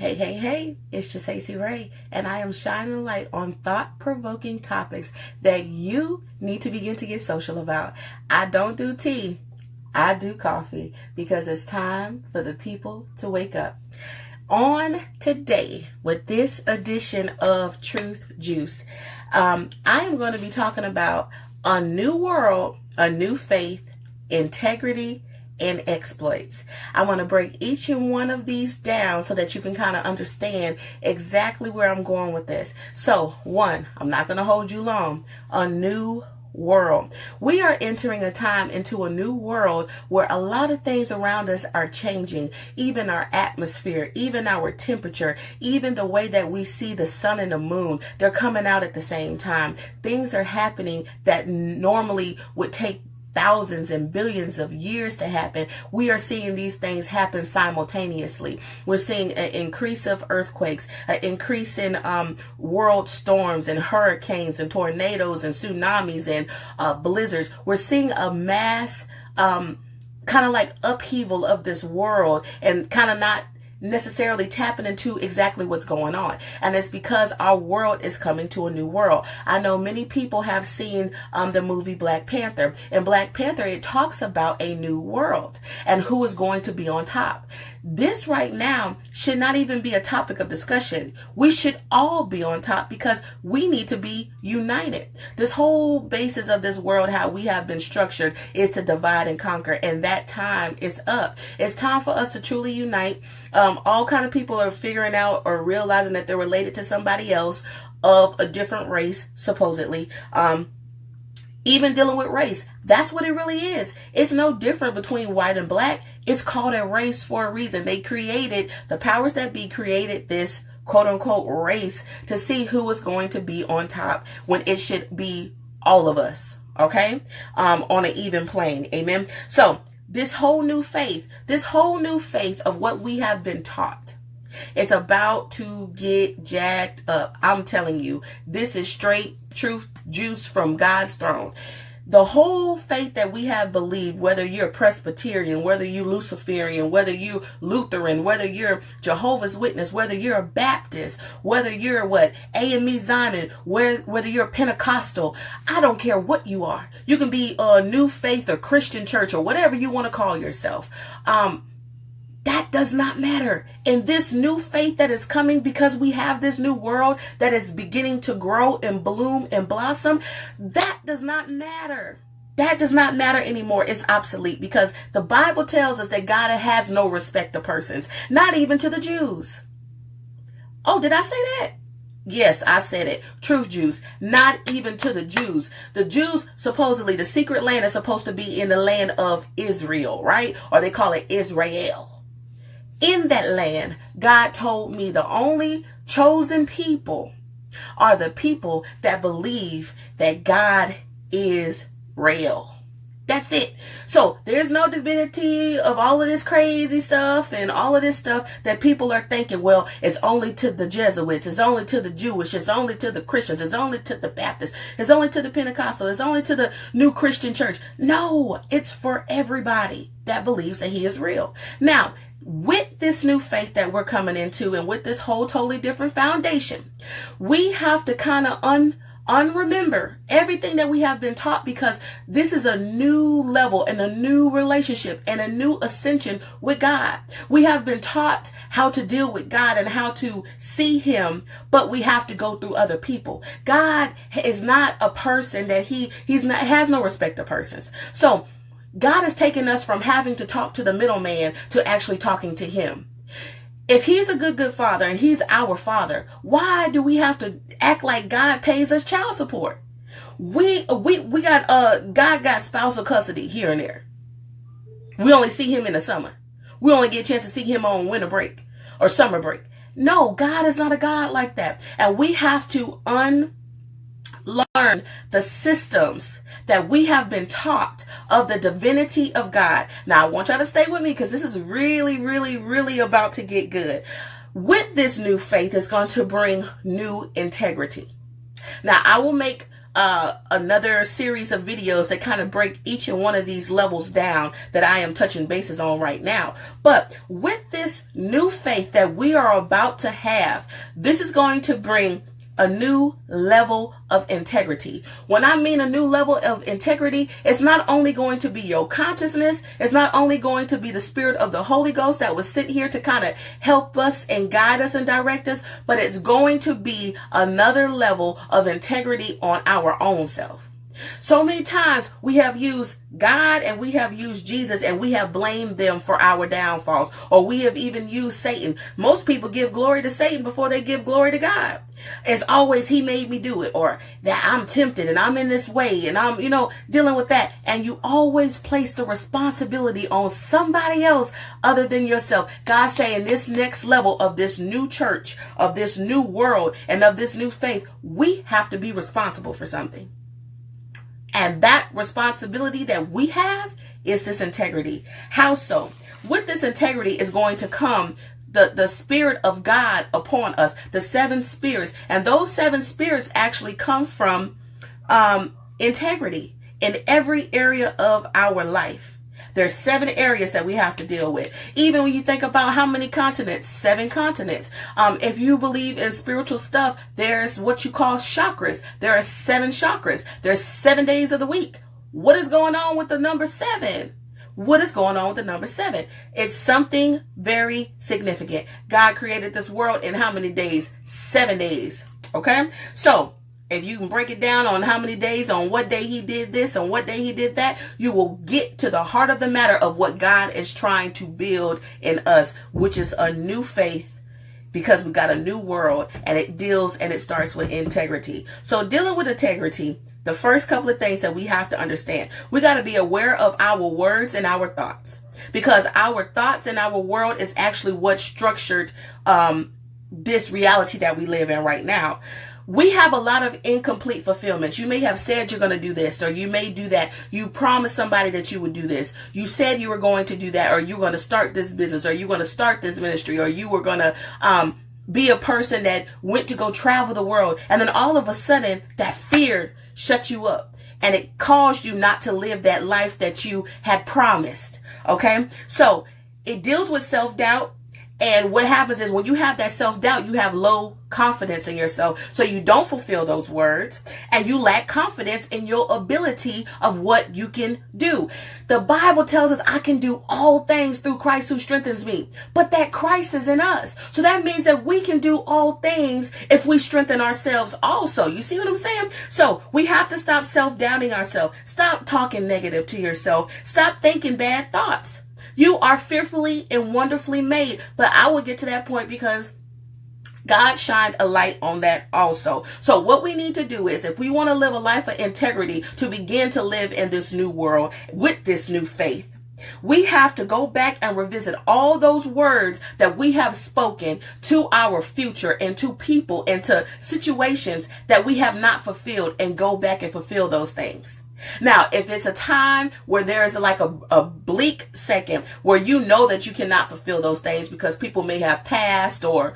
Hey, hey, hey, it's Chisesi Rae, and I am shining a light on thought-provoking topics that you need to begin to get social about. I don't do tea, I do coffee, because it's time for the people to wake up. On today, with this edition of Truth Juice, I am going to be talking about a new world, a new faith, integrity, and exploits. I want to break each and one of these down so that you can kind of understand exactly where I'm going with this. So, one, I'm not going to hold you long. A new world. We are entering a time into a new world where a lot of things around us are changing. Even our atmosphere, even our temperature, even the way that we see the sun and the moon, they're coming out at the same time. Things are happening that normally would take thousands and billions of years to happen. We are seeing these things happen simultaneously. We're seeing an increase of earthquakes, an increase in world storms and hurricanes and tornadoes and tsunamis and blizzards. We're seeing a mass kind of like upheaval of this world, and kind of not necessarily tapping into exactly what's going on. And it's because our world is coming to a new world. I know many people have seen the movie Black Panther. In Black Panther, it talks about a new world and who is going to be on top. This right now should not even be a topic of discussion. We should all be on top because we need to be united. This whole basis of this world, how we have been structured, is to divide and conquer, and that time is up. It's time for us to truly unite. All kind of people are figuring out or realizing that they're related to somebody else of a different race, supposedly. Even dealing with race, that's what it really is. It's no different between white and black. It's called a race for a reason. They created, the powers that be created this quote unquote race to see who is going to be on top when it should be all of us. Okay? On an even plane. Amen. So this whole new faith of what we have been taught, it's about to get jacked up. I'm telling you, this is straight truth juice from God's throne. The whole faith that we have believed, whether you're Presbyterian, whether you're Luciferian, whether you're Lutheran, whether you're Jehovah's Witness, whether you're a Baptist, whether you're AME Zion, whether you're Pentecostal, I don't care what you are. You can be a New Faith or Christian Church or whatever you want to call yourself. That does not matter. In this new faith that is coming, because we have this new world that is beginning to grow and bloom and blossom, that does not matter. That does not matter anymore. It's obsolete, because the Bible tells us that God has no respect of persons, not even to the Jews. Oh, did I say that? Yes, I said it. Truth Jews, not even to the Jews. The Jews, supposedly, the secret land is supposed to be in the land of Israel, right? Or they call it Israel. In that land, God told me the only chosen people are the people that believe that God is real. That's it. So there's no divinity of all of this crazy stuff and all of this stuff that people are thinking, well, it's only to the Jesuits, it's only to the Jewish, it's only to the Christians, it's only to the Baptists, it's only to the Pentecostal, it's only to the New Christian Church. No, it's for everybody that believes that he is real. Now, with this new faith that we're coming into, and with this whole totally different foundation, we have to kind of unremember everything that we have been taught, because this is a new level and a new relationship and a new ascension with God. We have been taught how to deal with God and how to see him, but we have to go through other people. God is not a person that has no respect of persons. So God has taken us from having to talk to the middleman to actually talking to him. If he's a good father and he's our father, why do we have to act like God pays us child support? We got God got spousal custody here and there. We only see him in the summer. We only get a chance to see him on winter break or summer break. No, God is not a God like that. And we have to learn the systems that we have been taught of the divinity of God. Now, I want y'all to stay with me, because this is really, really, really about to get good. With this new faith, is going to bring new integrity. Now, I will make another series of videos that kind of break each and one of these levels down that I am touching bases on right now. But with this new faith that we are about to have, this is going to bring a new level of integrity. When I mean a new level of integrity, it's not only going to be your consciousness, it's not only going to be the Spirit of the Holy Ghost that was sent here to kind of help us and guide us and direct us, but it's going to be another level of integrity on our own self. So many times we have used God and we have used Jesus and we have blamed them for our downfalls, or we have even used Satan. Most people give glory to Satan before they give glory to God. It's always, he made me do it, or that I'm tempted and I'm in this way and I'm, dealing with that. And you always place the responsibility on somebody else other than yourself. God saying this next level of this new church, of this new world, and of this new faith, we have to be responsible for something. And that responsibility that we have is this integrity. How so? With this integrity is going to come the Spirit of God upon us, the 7 spirits. And those 7 spirits actually come from integrity in every area of our life. There's 7 areas that we have to deal with. Even when you think about how many continents, 7 continents. If you believe in spiritual stuff, there's what you call chakras. There are 7 chakras. There's 7 days of the week. What is going on with the number 7? What is going on with the number 7? It's something very significant. God created this world in how many days? 7 days. Okay? So, if you can break it down on how many days, on what day he did this and what day he did that, you will get to the heart of the matter of what God is trying to build in us, which is a new faith, because we got a new world, and it starts with integrity. So dealing with integrity, the first couple of things that we have to understand, we got to be aware of our words and our thoughts, because our thoughts and our world is actually what structured this reality that we live in right now. We have a lot of incomplete fulfillments. You may have said you're going to do this, or you may do that. You promised somebody that you would do this. You said you were going to do that, or you're going to start this business, or you're going to start this ministry, or you were going to be a person that went to go travel the world. And then all of a sudden, that fear shuts you up, and it caused you not to live that life that you had promised. Okay? So it deals with self-doubt. And what happens is when you have that self-doubt, you have low confidence in yourself. So you don't fulfill those words, and you lack confidence in your ability of what you can do. The Bible tells us I can do all things through Christ who strengthens me. But that Christ is in us. So that means that we can do all things if we strengthen ourselves also. You see what I'm saying? So we have to stop self-doubting ourselves. Stop talking negative to yourself. Stop thinking bad thoughts. You are fearfully and wonderfully made. But I will get to that point because God shined a light on that also. So what we need to do is, if we want to live a life of integrity, to begin to live in this new world with this new faith, we have to go back and revisit all those words that we have spoken to our future and to people and to situations that we have not fulfilled, and go back and fulfill those things. Now, if it's a time where there's like a bleak second where you know that you cannot fulfill those things because people may have passed, or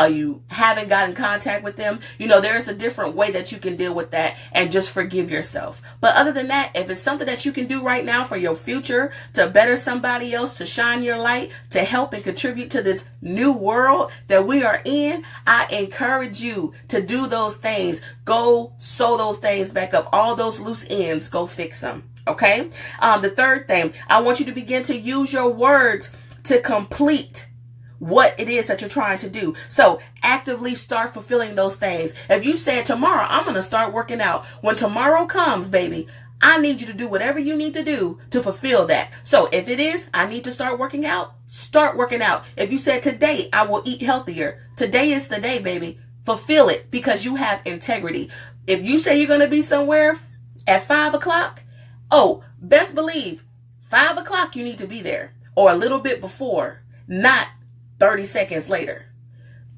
you haven't gotten in contact with them, there's a different way that you can deal with that and just forgive yourself. But other than that, if it's something that you can do right now for your future, to better somebody else, to shine your light, to help and contribute to this new world that we are in, I encourage you to do those things. Go sew those things back up. All those loose ends, go fix them. Okay? The third thing, I want you to begin to use your words to complete what it is that you're trying to do. So actively start fulfilling those things. If you said tomorrow, I'm going to start working out. When tomorrow comes, baby, I need you to do whatever you need to do to fulfill that. So if it is, I need to start working out, start working out. If you said today, I will eat healthier, today is the day, baby. Fulfill it, because you have integrity. If you say you're going to be somewhere at 5 o'clock, best believe 5 o'clock you need to be there, or a little bit before, not 30 seconds later.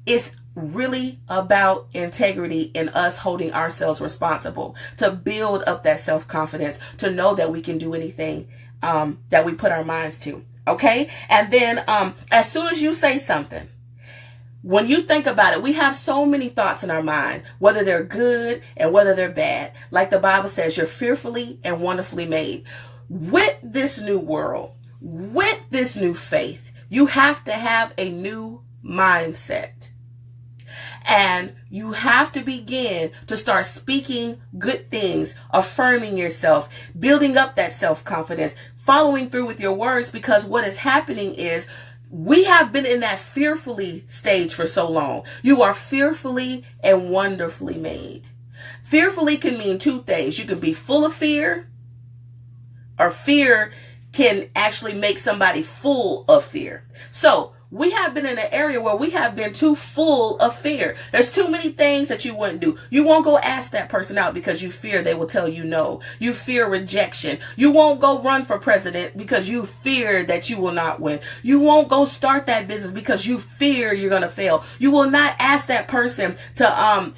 It's really about integrity and us holding ourselves responsible to build up that self-confidence, to know that we can do anything that we put our minds to. Okay? And then as soon as you say something, When you think about it, we have so many thoughts in our mind, whether they're good and whether they're bad. Like the Bible says, you're fearfully and wonderfully made. With this new world, with this new faith, you have to have a new mindset. And you have to begin to start speaking good things, affirming yourself, building up that self-confidence, following through with your words, because what is happening is we have been in that fearfully stage for so long. You are fearfully and wonderfully made. Fearfully can mean two things. You can be full of fear, or fear can actually make somebody full of fear. So we have been in an area where we have been too full of fear. There's too many things that you wouldn't do. You won't go ask that person out because you fear they will tell you no. You fear rejection. You won't go run for president because you fear that you will not win. You won't go start that business because you fear you're going to fail. You will not ask that person to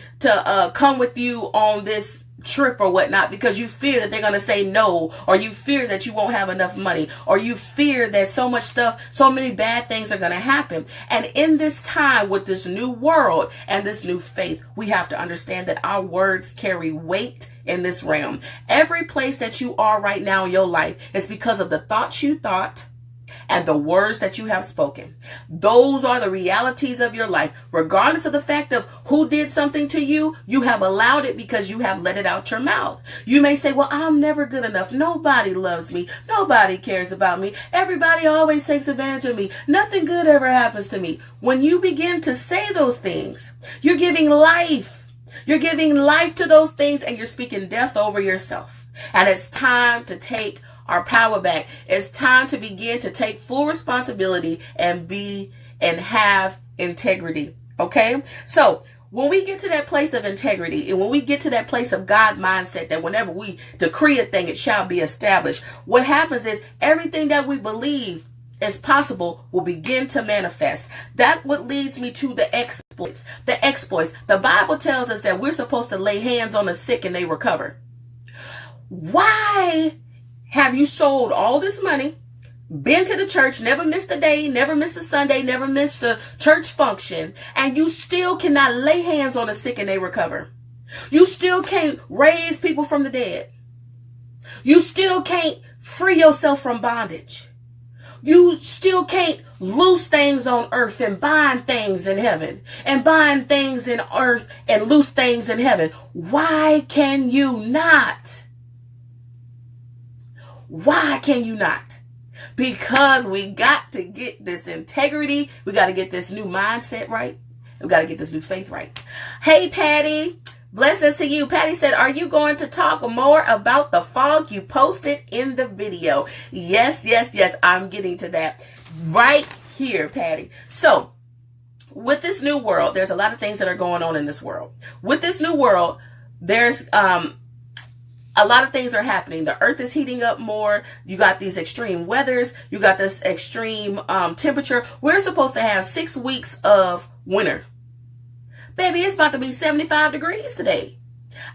come with you on this trip or whatnot because you fear that they're going to say no, or you fear that you won't have enough money, or you fear that so much stuff, so many bad things are going to happen. And in this time with this new world and this new faith, we have to understand that our words carry weight in this realm. Every place that you are right now in your life is because of the thoughts you thought and the words that you have spoken. Those are the realities of your life. Regardless of the fact of who did something to you, you have allowed it because you have let it out your mouth. You may say, well, I'm never good enough. Nobody loves me. Nobody cares about me. Everybody always takes advantage of me. Nothing good ever happens to me. When you begin to say those things, you're giving life. You're giving life to those things, and you're speaking death over yourself. And it's time to take our power back. It's time to begin to take full responsibility and have integrity. Okay? So when we get to that place of integrity, and when we get to that place of God mindset, that whenever we decree a thing, it shall be established, what happens is everything that we believe is possible will begin to manifest. That what leads me to the exploits. The exploits. The Bible tells us that we're supposed to lay hands on the sick and they recover. Why have you sold all this money, been to the church, never missed a day, never missed a Sunday, never missed a church function, and you still cannot lay hands on the sick and they recover? You still can't raise people from the dead. You still can't free yourself from bondage. You still can't loose things on earth and bind things in heaven, and bind things in earth and loose things in heaven. Why can you not? Why can you not? Because we got to get this integrity. We got to get this new mindset right. We got to get this new faith right. Hey, Patty. Blessings to you. Patty said, are you going to talk more about the fog you posted in the video? Yes, yes, yes. I'm getting to that right here, Patty. So with this new world, there's a lot of things that are going on in this world. With this new world, there's a lot of things are happening. The earth is heating up more. You got these extreme weathers. You got this extreme temperature. We're supposed to have 6 weeks of winter. Baby, it's about to be 75 degrees today.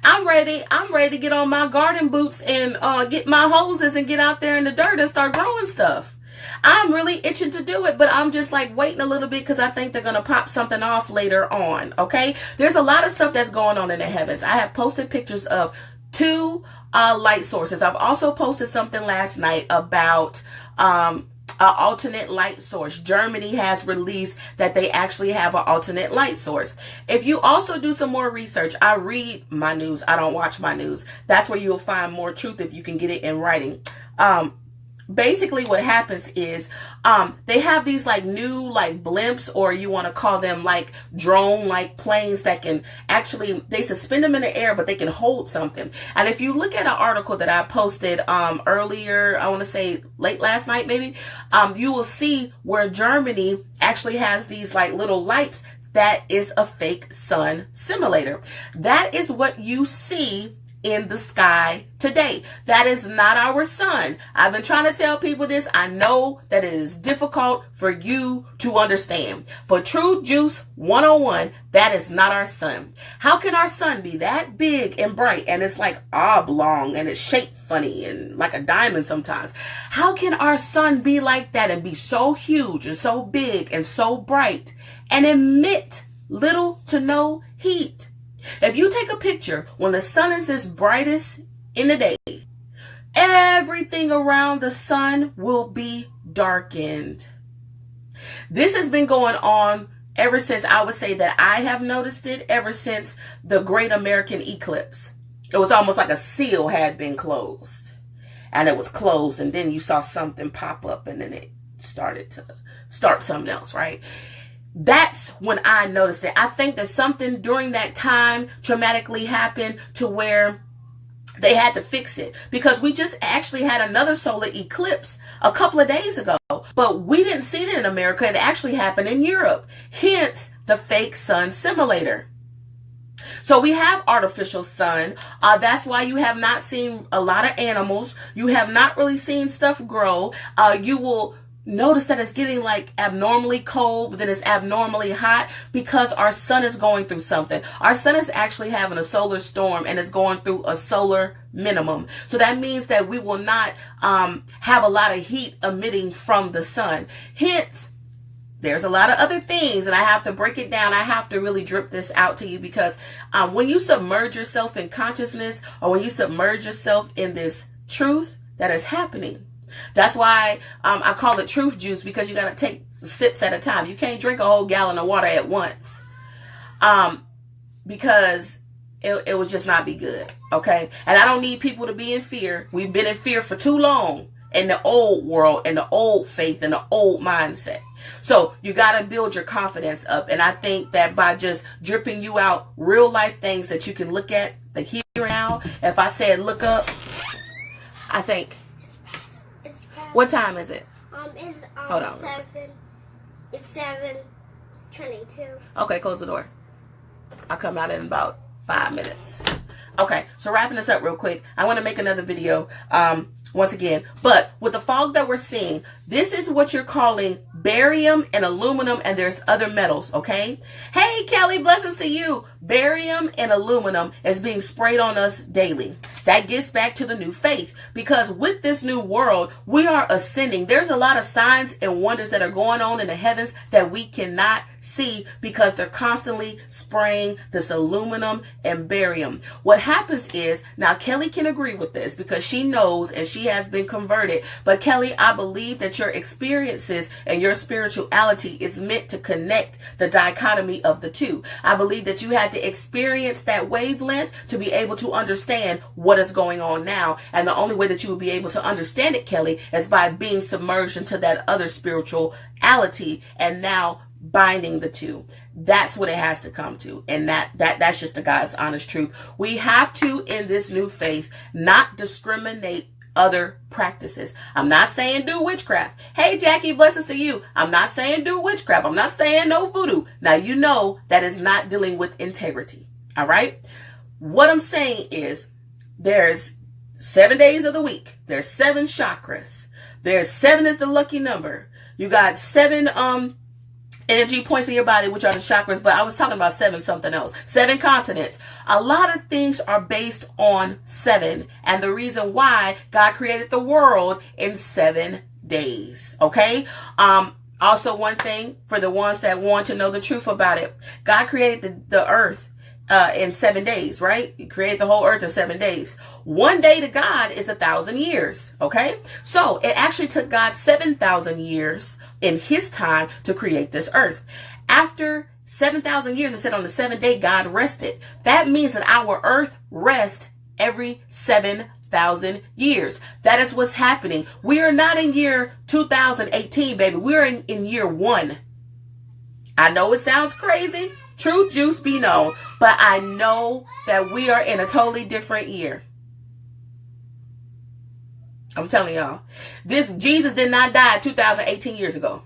I'm ready to get on my garden boots and get my hoses and get out there in the dirt and start growing stuff. I'm really itching to do it, but I'm just like waiting a little bit because I think they're going to pop something off later on. Okay. There's a lot of stuff that's going on in the heavens. I have posted pictures of 2 light sources. I've also posted something last night about an alternate light source. Germany has released that they actually have an alternate light source. If you also do some more research, I read my news. I don't watch my news. That's where you'll find more truth if you can get it in writing. Basically what happens is they have these like new like blimps, or you want to call them like drone like planes that can actually, they suspend them in the air, but they can hold something. And if you look at an article that I posted earlier, I want to say late last night maybe, you will see where Germany actually has these like little lights. That is a fake sun simulator. That is what you see in the sky today. That is not our sun. I've been trying to tell people this. I know that it is difficult for you to understand, but True Juice 101, that is not our sun. How can our sun be that big and bright, and it's like oblong and it's shaped funny and like a diamond sometimes? How can our sun be like that and be so huge and so big and so bright, and emit little to no heat. If you take a picture when the sun is its brightest in the day, everything around the sun will be darkened. This has been going on ever since, I would say that I have noticed it, ever since the Great American Eclipse. It was almost like a seal had been closed. And it was closed, and then you saw something pop up, and then it started to start something else, right? That's when I noticed it. I think that something during that time traumatically happened to where they had to fix it, because we just actually had another solar eclipse a couple of days ago, but we didn't see it in America. It actually happened in Europe, hence the fake sun simulator. So we have artificial sun. That's why you have not seen a lot of animals. You have not really seen stuff grow. You will notice that it's getting like abnormally cold, but then it's abnormally hot, because our sun is going through something. Our sun is actually having a solar storm, and it's going through a solar minimum. So that means that we will not have a lot of heat emitting from the sun. Hence, there's a lot of other things, and I have to break it down. I have to really drip this out to you, because when you submerge yourself in consciousness, or when you submerge yourself in this truth that is happening, that's why I call it truth juice, because you got to take sips at a time. You can't drink a whole gallon of water at once, because it would just not be good, okay? And I don't need people to be in fear. We've been in fear for too long in the old world, in the old faith, in the old mindset. So you got to build your confidence up. And I think that by just dripping you out real life things that you can look at, the here and now. If I said look up, I think. It's past. What time is it? It's Hold on. 7. It's 7:22. Okay, close the door. I'll come out in about 5 minutes. Okay, so wrapping this up real quick, I want to make another video once again. But with the fog that we're seeing, this is what you're calling barium and aluminum, and there's other metals, okay? Hey, Kelly, blessings to you. Barium and aluminum is being sprayed on us daily. That gets back to the new faith, because with this new world, we are ascending. There's a lot of signs and wonders that are going on in the heavens that we cannot see, because they're constantly spraying this aluminum and barium. What happens is, now Kelly can agree with this because she knows and she has been converted, but Kelly, I believe that your experiences and your spirituality is meant to connect the dichotomy of the two. I believe that you had to experience that wavelength to be able to understand what is going on now, and the only way that you will be able to understand it, Kelly, is by being submerged into that other spirituality and now binding the two. That's what it has to come to, and that's just the God's honest truth. We have to, in this new faith, not discriminate other practices. I'm not saying do witchcraft. Hey, Jackie, blessings to you. I'm not saying do witchcraft. I'm not saying no voodoo. Now, you know that is not dealing with integrity. All right? What I'm saying is, there's 7 days of the week. There's 7 chakras. There's 7 is the lucky number. You got 7 energy points in your body, which are the chakras, but I was talking about 7 something else. 7 continents. A lot of things are based on 7, and the reason why God created the world in 7 days. Okay? Also, one thing for the ones that want to know the truth about it, God created the earth in 7 days, right? He created the whole earth in 7 days. 1 day to God is 1,000 years. Okay? So it actually took God 7,000 years in his time to create this earth. After 7,000 years, it said on the 7th day, God rested. That means that our earth rests every 7,000 years. That is what's happening. We are not in year 2018, baby. We're in year 1. I know it sounds crazy. Truth juice be known. But I know that we are in a totally different year. I'm telling y'all. Jesus did not die 2018 years ago.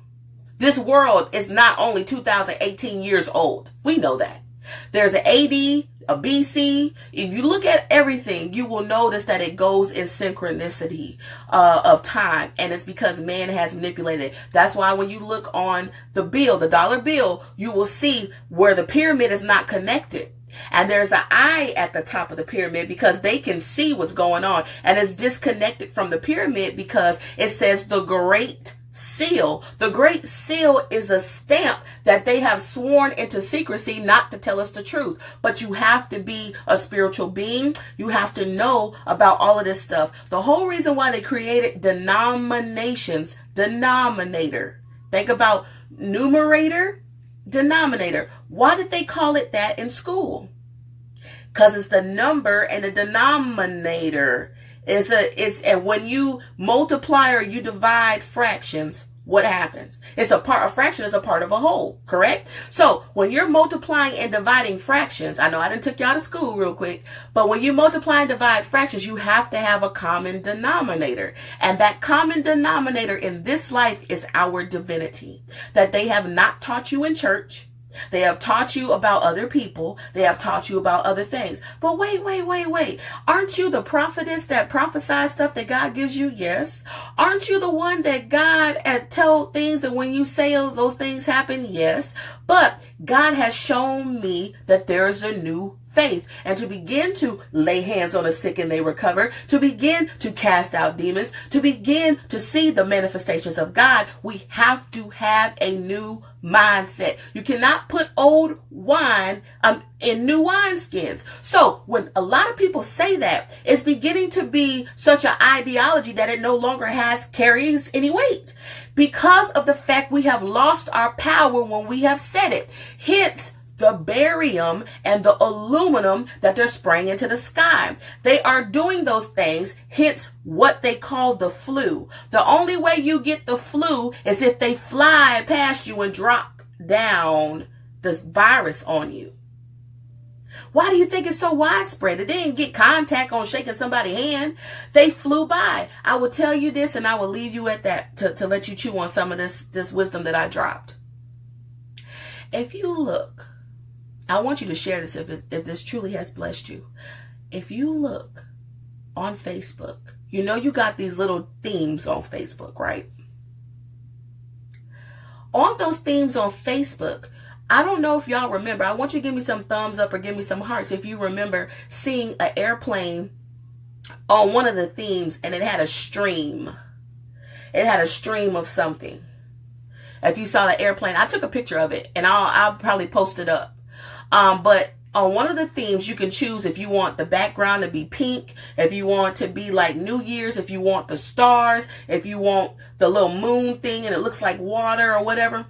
This world is not only 2018 years old. We know that. There's an AD, a BC. If you look at everything, you will notice that it goes in synchronicity of time. And it's because man has manipulated it. That's why when you look on the bill, the dollar bill, you will see where the pyramid is not connected. And there's an eye at the top of the pyramid because they can see what's going on. And it's disconnected from the pyramid because it says the great seal. The Great Seal is a stamp that they have sworn into secrecy not to tell us the truth. But you have to be a spiritual being. You have to know about all of this stuff. The whole reason why they created denominations, denominator. Think about numerator, denominator. Why did they call it that in school? Because it's the number, and the denominator and when you multiply or you divide fractions, what happens? A fraction is a part of a whole, correct? So when you're multiplying and dividing fractions, I know I didn't took y'all to school real quick, but when you multiply and divide fractions, you have to have a common denominator. And that common denominator in this life is our divinity that they have not taught you in church. They have taught you about other people. They have taught you about other things. But wait. Aren't you the prophetess that prophesies stuff that God gives you? Yes. Aren't you the one that God had told things, and when you say those things happen? Yes. But God has shown me that there is a new faith, and to begin to lay hands on the sick and they recover, to begin to cast out demons, to begin to see the manifestations of God, we have to have a new mindset. You cannot put old wine in new wineskins. So when a lot of people say that, it's beginning to be such an ideology that it no longer carries any weight, because of the fact we have lost our power when we have said it. Hence the barium and the aluminum that they're spraying into the sky. They are doing those things, hence what they call the flu. The only way you get the flu is if they fly past you and drop down this virus on you. Why do you think it's so widespread? They didn't get contact on shaking somebody's hand. They flew by. I will tell you this, and I will leave you at that to let you chew on some of this wisdom that I dropped. If you look, I want you to share this if this truly has blessed you. If you look on Facebook, you know you got these little themes on Facebook, right? On those themes on Facebook, I don't know if y'all remember. I want you to give me some thumbs up or give me some hearts if you remember seeing an airplane on one of the themes, and it had a stream. It had a stream of something. If you saw the airplane, I took a picture of it, and I'll probably post it up. But on one of the themes, you can choose if you want the background to be pink, if you want to be like New Year's, if you want the stars, if you want the little moon thing and it looks like water or whatever.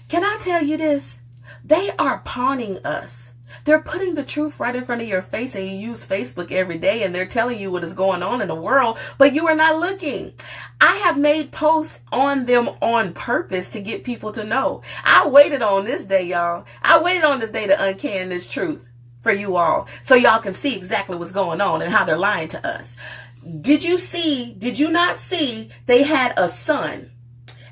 Can I tell you this? They are pawning us. They're putting the truth right in front of your face, and you use Facebook every day, and they're telling you what is going on in the world, but you are not looking. I have made posts on them on purpose to get people to know. I waited on this day, y'all. I waited on this day to uncan this truth for you all, so y'all can see exactly what's going on and how they're lying to us. Did you not see they had a sun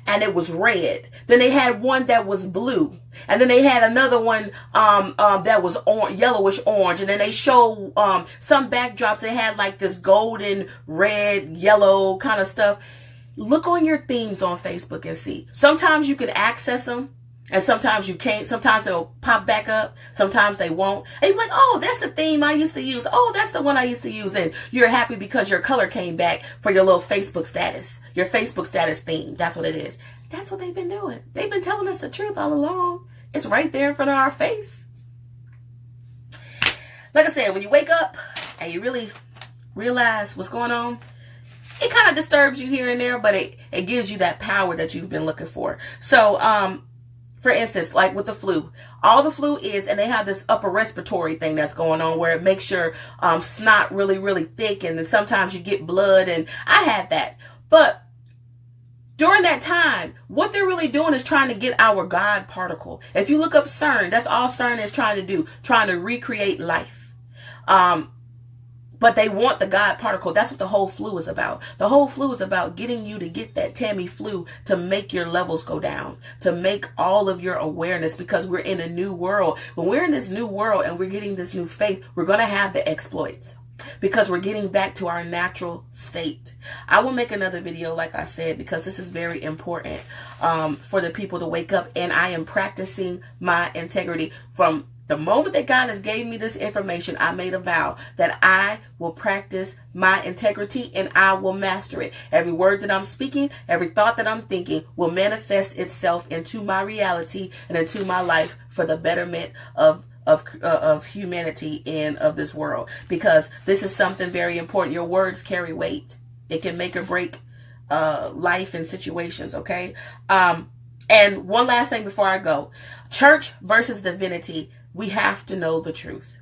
and it was red? Then they had one that was blue. And then they had another one that was yellowish orange. And then they show some backdrops. They had like this golden, red, yellow kind of stuff. Look on your themes on Facebook and see. Sometimes you can access them, and sometimes you can't. Sometimes they'll pop back up. Sometimes they won't. And you're like, oh, that's the theme I used to use. Oh, that's the one I used to use. And you're happy because your color came back for your little Facebook status. Your Facebook status theme. That's what it is. That's what they've been doing. They've been telling us the truth all along. It's right there in front of our face. Like I said, when you wake up and you really realize what's going on, it kind of disturbs you here and there, but it gives you that power that you've been looking for. So, for instance, like with the flu, all the flu is, and they have this upper respiratory thing that's going on where it makes your snot really, really thick, and then sometimes you get blood, and I had that. But during that time, what they're really doing is trying to get our God particle. If you look up CERN, that's all CERN is trying to do, trying to recreate life. But they want the God particle. That's what the whole flu is about. The whole flu is about getting you to get that Tamiflu to make your levels go down, to make all of your awareness, because we're in a new world. When we're in this new world and we're getting this new faith, we're going to have the exploits, because we're getting back to our natural state. I will make another video, like I said, because this is very important for the people to wake up. And I am practicing my integrity from The moment that God has gave me this information, I made a vow that I will practice my integrity and I will master it. Every word that I'm speaking, every thought that I'm thinking will manifest itself into my reality and into my life for the betterment of humanity and of this world. Because this is something very important. Your words carry weight. It can make or break life and situations, okay? And one last thing before I go. Church versus divinity. We have to know the truth.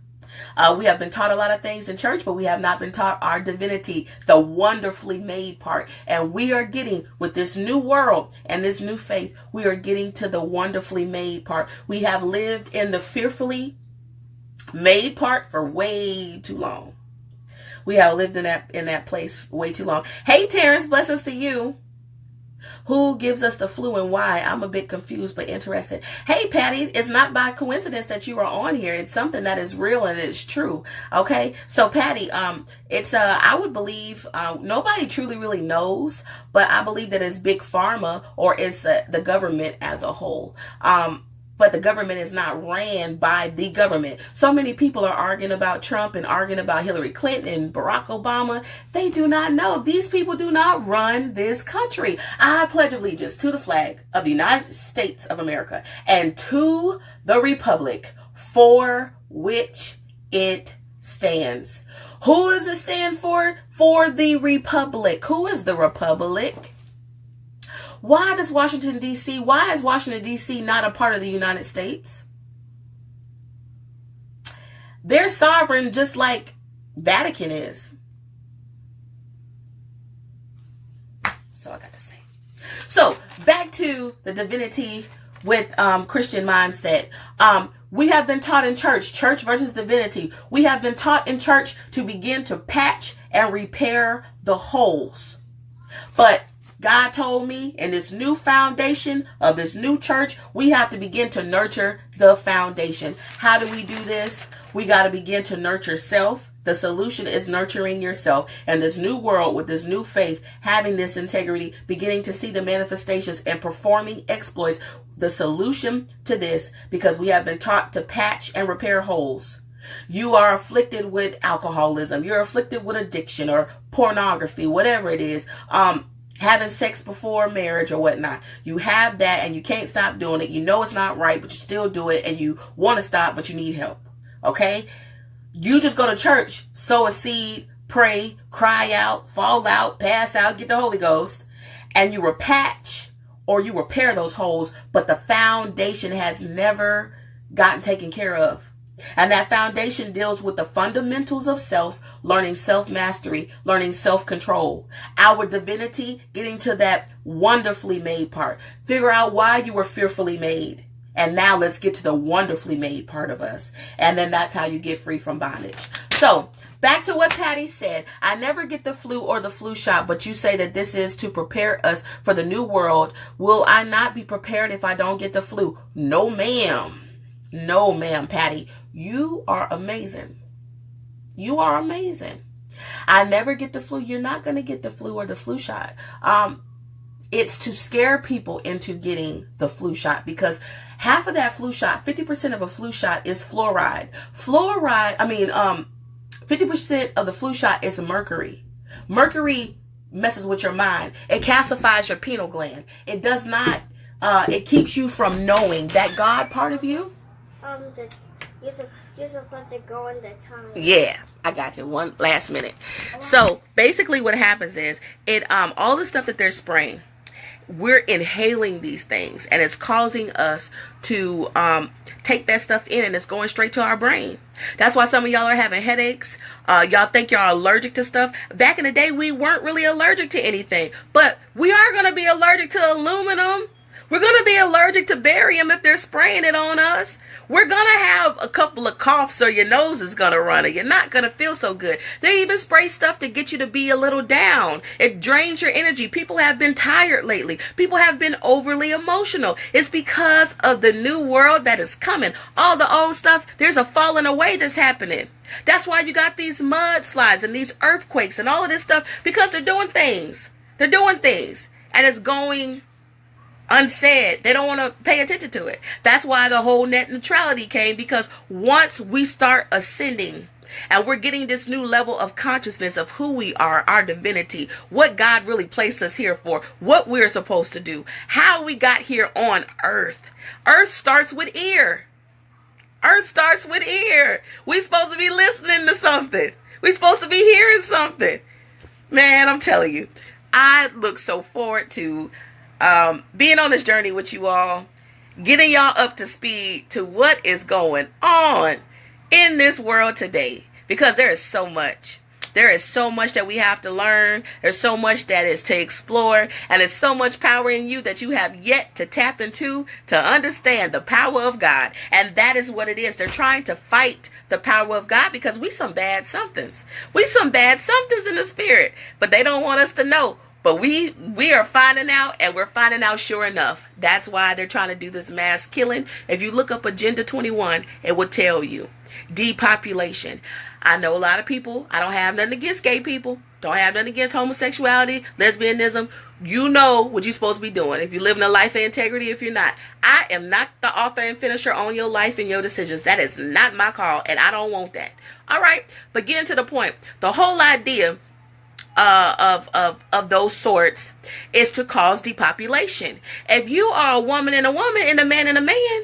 We have been taught a lot of things in church, but we have not been taught our divinity, the wonderfully made part. And we are getting, with this new world and this new faith, we are getting to the wonderfully made part. We have lived in the fearfully made part for way too long. We have lived in that place way too long. Hey, Terrence, blessings to you. Who gives us the flu and why? I'm a bit confused but interested. Hey, Patty, it's not by coincidence that you are on here. It's something that is real and it's true. Okay, so Patty, it's I would believe nobody truly really knows, but I believe that it's big pharma or it's the government as a whole. But the government is not ran by the government. So many people are arguing about Trump and arguing about Hillary Clinton and Barack Obama. They do not know. These people do not run this country. I pledge allegiance to the flag of the United States of America and to the republic for which it stands. Who does it stand for? For the republic. Who is the republic? Why is Washington, D.C. not a part of the United States? They're sovereign just like Vatican is. So I got to say. So back to the divinity with Christian mindset. We have been taught in church versus divinity. We have been taught in church to begin to patch and repair the holes. But God told me in this new foundation of this new church, we have to begin to nurture the foundation. How do we do this? We got to begin to nurture self. The solution is nurturing yourself. And this new world with this new faith, having this integrity, beginning to see the manifestations and performing exploits. The solution to this, because we have been taught to patch and repair holes. You are afflicted with alcoholism. You're afflicted with addiction or pornography, whatever it is. Having sex before marriage or whatnot. You have that and you can't stop doing it. You know it's not right, but you still do it and you want to stop, but you need help. Okay? You just go to church, sow a seed, pray, cry out, fall out, pass out, get the Holy Ghost, and you repatch or you repair those holes, but the foundation has never gotten taken care of. And that foundation deals with the fundamentals of self, learning self-mastery, learning self-control. Our divinity, getting to that wonderfully made part. Figure out why you were fearfully made. And now let's get to the wonderfully made part of us. And then that's how you get free from bondage. So back to what Patty said. I never get the flu or the flu shot, but you say that this is to prepare us for the new world. Will I not be prepared if I don't get the flu? No, ma'am. No, ma'am, Patty. You are amazing. You are amazing. I never get the flu. You're not going to get the flu or the flu shot. It's to scare people into getting the flu shot because half of that flu shot, 50% of a flu shot is fluoride. 50% of the flu shot is mercury. Mercury messes with your mind. It calcifies your pineal gland. It does not, it keeps you from knowing that God part of you. You're supposed to go in the tongue. Yeah, I got you. One last minute. So basically what happens is all the stuff that they're spraying, we're inhaling these things and it's causing us to take that stuff in and it's going straight to our brain. That's why some of y'all are having headaches. Y'all think y'all are allergic to stuff. Back in the day, we weren't really allergic to anything, but we are going to be allergic to aluminum. We're going to be allergic to barium if they're spraying it on us. We're going to have a couple of coughs or your nose is going to run or you're not going to feel so good. They even spray stuff to get you to be a little down. It drains your energy. People have been tired lately. People have been overly emotional. It's because of the new world that is coming. All the old stuff, there's a falling away that's happening. That's why you got these mudslides and these earthquakes and all of this stuff because they're doing things. They're doing things. And it's going unsaid. They don't want to pay attention to it. That's why the whole net neutrality came, because once we start ascending and we're getting this new level of consciousness of who we are, our divinity, what God really placed us here for, what we're supposed to do, how we got here on earth. Earth starts with ear. Earth starts with ear. We're supposed to be listening to something. We're supposed to be hearing something. Man, I'm telling you, I look so forward to being on this journey with you all, getting y'all up to speed to what is going on in this world today, because there is so much. There is so much that we have to learn. There's so much that is to explore, and there's so much power in you that you have yet to tap into to understand the power of God. And that is what it is. They're trying to fight the power of God because we some bad somethings. We some bad somethings in the spirit, but they don't want us to know. But we are finding out, and we're finding out sure enough. That's why they're trying to do this mass killing. If you look up Agenda 21, it will tell you. Depopulation. I know a lot of people. I don't have nothing against gay people. Don't have nothing against homosexuality, lesbianism. You know what you're supposed to be doing. If you're living a life of integrity, if you're not. I am not the author and finisher on your life and your decisions. That is not my call, and I don't want that. All right? But getting to the point. The whole idea of those sorts is to cause depopulation. If you are a woman and a man and a man,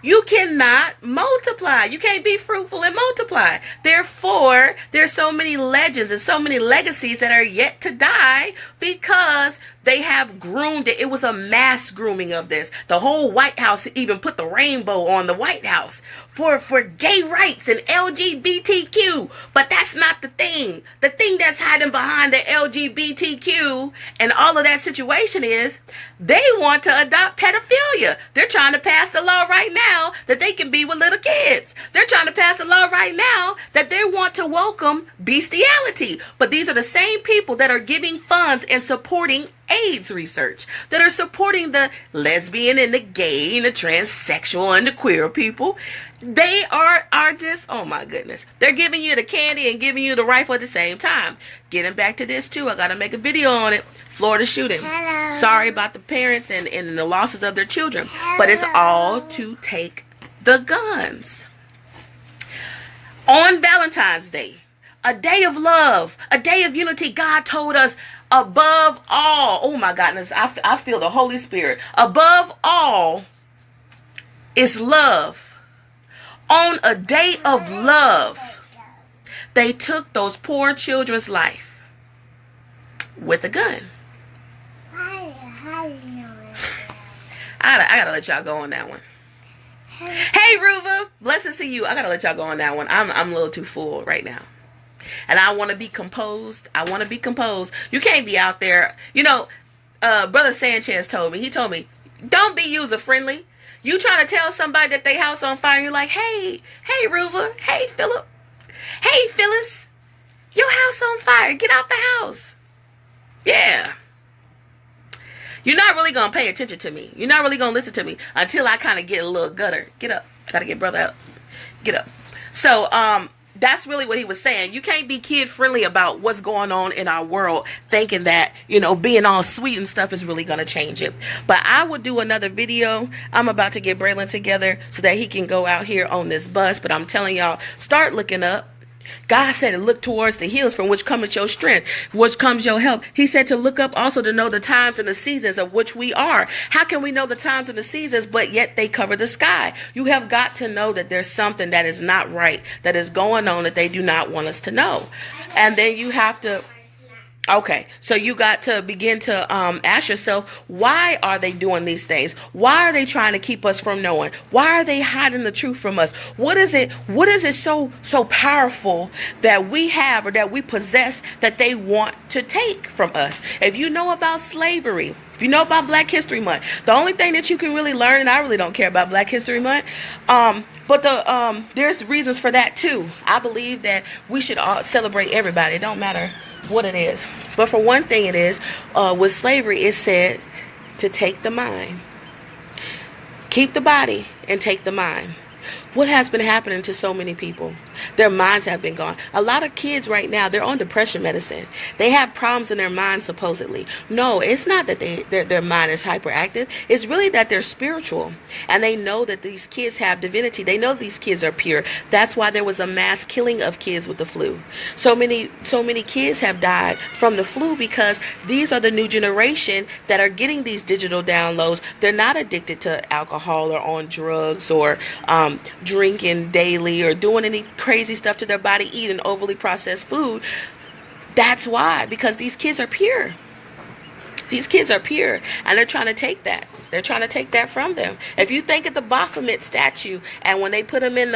you cannot multiply. You can't be fruitful and multiply. Therefore, there's so many legends and so many legacies that are yet to die because they have groomed it. It was a mass grooming of this. The whole White House even put the rainbow on the White House for gay rights and LGBTQ. But that's not the thing. The thing that's hiding behind the LGBTQ and all of that situation is they want to adopt pedophilia. They're trying to pass the law right now that they can be with little kids. They're trying to pass a law right now that they want to welcome bestiality. But these are the same people that are giving funds and supporting AIDS research, that are supporting the lesbian and the gay and the transsexual and the queer people. They are just, oh my goodness. They're giving you the candy and giving you the rifle at the same time. Getting back to this too, I got to make a video on it. Florida shooting. Hello. Sorry about the parents and the losses of their children. Hello. But it's all to take the guns. On Valentine's Day, a day of love, a day of unity, God told us, above all, oh my goodness, I feel the Holy Spirit. Above all is love. On a day of love, they took those poor children's life with a gun. I gotta let y'all go on that one. Hey, Ruva, blessings to you. I gotta let y'all go on that one. I'm a little too full right now. And I want to be composed. I want to be composed. You can't be out there. You know, Brother Sanchez told me, don't be user friendly. You trying to tell somebody that they house on fire, and you're like, hey, Ruva, hey, Philip, hey, Phyllis, your house on fire. Get out the house. Yeah. You're not really going to pay attention to me. You're not really going to listen to me until I kind of get a little gutter. Get up. I got to get brother out. Get up. So, that's really what he was saying. You can't be kid friendly about what's going on in our world, thinking that, you know, being all sweet and stuff is really going to change it. But I will do another video. I'm about to get Braylon together so that he can go out here on this bus. But I'm telling y'all, start looking up. God said to look towards the hills from which cometh your strength, which comes your help. He said to look up also to know the times and the seasons of which we are. How can we know the times and the seasons, but yet they cover the sky? You have got to know that there's something that is not right, that is going on that they do not want us to know. And then you have to... Okay, so you got to begin to ask yourself, why are they doing these things? Why are they trying to keep us from knowing? Why are they hiding the truth from us? What is it so powerful that we have or that we possess that they want to take from us? If you know about slavery, if you know about Black History Month, the only thing that you can really learn, and I really don't care about Black History Month, but there's reasons for that too. I believe that we should all celebrate everybody. It don't matter what it is. But for one thing it is, with slavery, it said to take the mind. Keep the body and take the mind. What has been happening to so many people? Their minds have been gone. A lot of kids right now, they're on depression medicine. They have problems in their mind, supposedly. No, it's not that their mind is hyperactive. It's really that they're spiritual. And they know that these kids have divinity. They know these kids are pure. That's why there was a mass killing of kids with the flu. So many kids have died from the flu because these are the new generation that are getting these digital downloads. They're not addicted to alcohol or on drugs or drinking daily or doing any crazy stuff to their body, eating overly processed food. That's why, because these kids are pure. These kids are pure, and they're trying to take that. They're trying to take that from them. If you think of the Baphomet statue, and when they put them in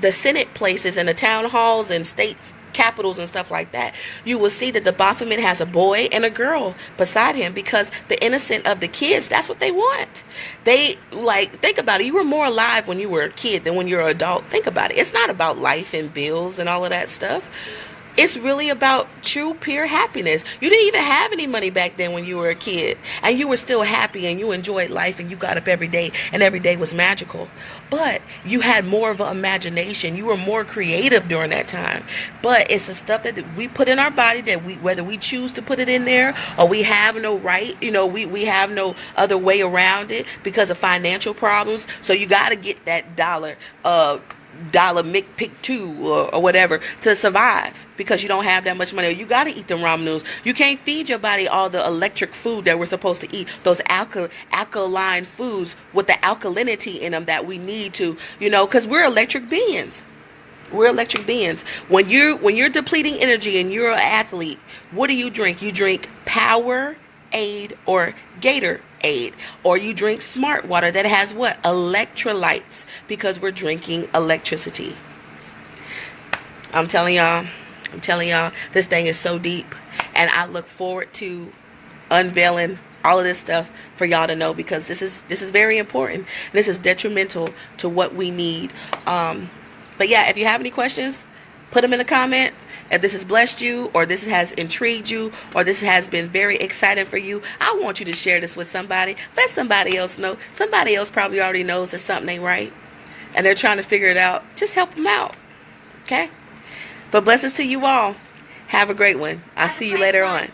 the Senate places and the town halls and states capitals and stuff like that, you will see that the Baphomet has a boy and a girl beside him, because the innocent of the kids, that's what they want. They, like, think about it. You were more alive when you were a kid than when you're an adult. Think about it. It's not about life and bills and all of that stuff. It's really about true, pure happiness. You didn't even have any money back then when you were a kid, and you were still happy and you enjoyed life and you got up every day and every day was magical. But you had more of an imagination. You were more creative during that time. But it's the stuff that we put in our body that whether we choose to put it in there or we have no right, we have no other way around it because of financial problems. So you got to get that dollar Mick Pick 2 or whatever to survive, because you don't have that much money. You got to eat the ramen noodles. You can't feed your body all the electric food that we're supposed to eat, those alkaline foods with the alkalinity in them that we need to, because we're electric beings. We're electric beings. When you're depleting energy and you're an athlete, what do you drink? You drink Powerade or Gatorade, or you drink smart water that has what? Electrolytes, because we're drinking electricity. I'm telling y'all, this thing is so deep, and I look forward to unveiling all of this stuff for y'all to know, because this is very important. This is detrimental to what we need. But yeah, if you have any questions, put them in the comment. If this has blessed you, or this has intrigued you, or this has been very exciting for you, I want you to share this with somebody. Let somebody else know. Somebody else probably already knows that something ain't right, and they're trying to figure it out. Just help them out, okay? But blessings to you all. Have a great one. I'll see you later on.